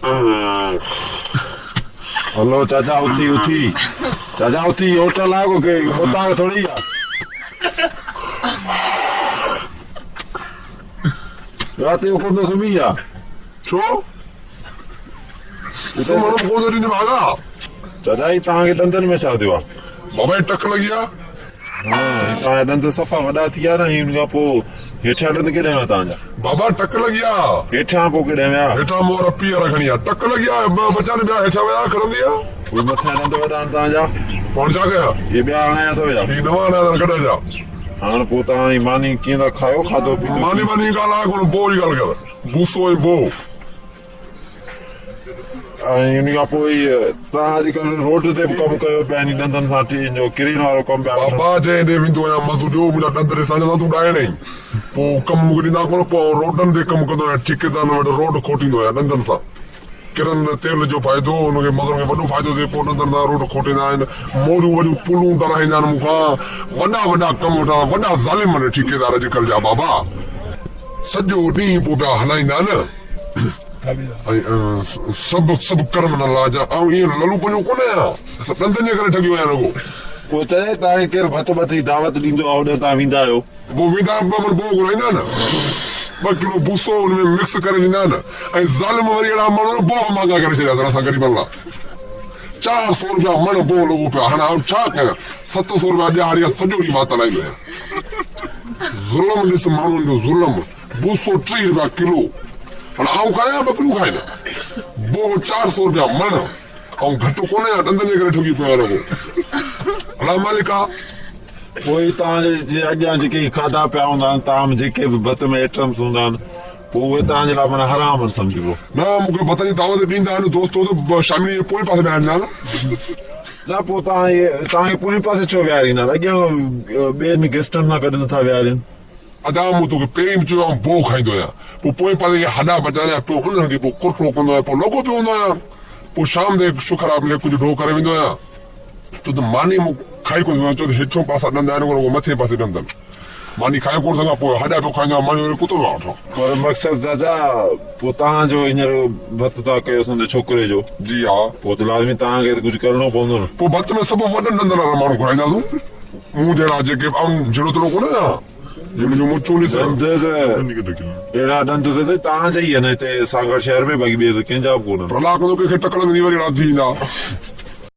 हलो चाचा उथी चाचा उथी होटल आगो के होता थोड़ी रात को कौन सुमी या छो तो मानो कौन दरी ने भागा चाचा ही तां के दंदन में छा दियो बाबा टक लगी गया हां तां दंद सफा वडा थिया ना इनका पो हेठा दंद के देवा तां जा बाबा टक लगी गया हेठा पो के देवा हेठा मोर पी रखनी है टक लगी गया बच्चा ने हेठा वया कर दिया वो मथा दंद वडा तां जा कौन सा गया ये बया आया तो या ये नवा ना कढ जा हां पो तां मानी कींदा खायो खादो पीतो मानी गाला को बोल गल कर बूसो ए बो इनका पोइ तां अॼुकल्ह रोड ते बि कमु कयो पिया नी ॾंदनि सां जो किरीन वारो कमु पिया बाबा जंहिं ॾे वेंदो आहियां मज़ो ॾियो मुंहिंजा ॾंद ॾिसण सां तूं ॾाइण ई पोइ कमु मूंखे ॾींदा कोन पोइ रोडनि ते कमु कंदो आहियां ठेकेदार वटि रोड खोटींदो आहियां ॾंदनि सां किरन तेल जो फ़ाइदो हुनखे मज़ो खे वॾो फ़ाइदो थिए पोइ ॾंदनि सां रोड खोटींदा आहिनि मोरियूं वॾियूं पुलूं ठाराईंदा आहिनि मूंखां वॾा कमु वॾा ज़ालिम आहिनि ठेकेदार अॼुकल्ह जा बाबा सॼो ॾींहुं पोइ पिया हलाईंदा आहिनि सब कर्म न लाजा ऐं ईअं ललू पंहिंजो कोन आहियां ॾंदनि जे करे ठगियो आहियां रुगो पोइ चए तव्हांखे केरु भत दावत ॾींदो आहे होॾे तव्हां वेंदा आहियो पोइ वेंदा पोइ घुराईंदा न 2 किलो भूसो हुनमें मिक्स करे ॾींदा न ऐं ज़ालिम वरी अहिड़ा माण्हू बोग मांगा करे छॾिया अथनि असां ग़रीबनि लाइ 400 रुपया मण बोग लॻो पिया हाणे आउं छा कयां 700 रुपया ॾियारी आहे सॼो ॾींहुं मां हलाईंदो आहियां ज़ुल्म ॾिस माण्हुनि जो ज़ुल्म भूसो 30 रुपया किलो हाणे आउं खायां बकरियूं खाईंदा बोग 400 रुपया मण ऐं घटि कोन्हे ॾंदनि जे करे ठगी पियो रुगो अला मालिका पोइ तव्हांजे अॻियां जेके खाधा पिया हूंदा आहिनि तव्हां जेके बि भत में आइटम्स हूंदा आहिनि पोइ उहे तव्हांजे लाइ माना हराम आहिनि सम्झिबो न मूंखे भत जी दावत ॾींदा आहिनि दोस्त शामी जे पोइ पासे विया आहिनि न पोइ तव्हांखे पोइ पासे छो विहारींदा अॻियां ॿियनि गेस्टनि सां गॾु नथा विहारीनि अदा मूं तोखे पहिरीं बि चयो बो खाईंदो आहियां पोइ पासे खे हॾा बचारिया पियो उन्हनि खे पोइ कुरकुरो कंदो आहियां पोइ लॻो पियो हूंदो आहियां पोइ शाम ते शुक्र आहे मिले कुझु ढो करे वेंदो आहियां छो त मानी मूं खाई कोन सघां छो त हेठो पासा ॾंद आहिनि मथे पासे ॾंद आहिनि मानी खाई कोन सघां पोइ हॾा पियो खाईंदो आहियां मानी कुतो पियो वठो पर मक़सदु दादा पोइ तव्हांजो हींअर भत था कयो असांजे छोकिरे जो जी हा पोइ त लाज़मी तव्हांखे कुझु करिणो पवंदो न पोइ भत में सभु वॾनि ॾंदनि वारा माण्हू घुराईंदासीं मूं जहिड़ा जेके जहिड़ो तहिड़ो कोन्हे छा मुंहिंजो मुंहुं ॾिस अहिड़ा ॾंद त तव्हां चई हिते सागर शहर में बाक़ी ॿिए त कंहिंजा बि कोन प्रहलाद कंहिंखे टक लॻंदी वरी राति थी ईंदा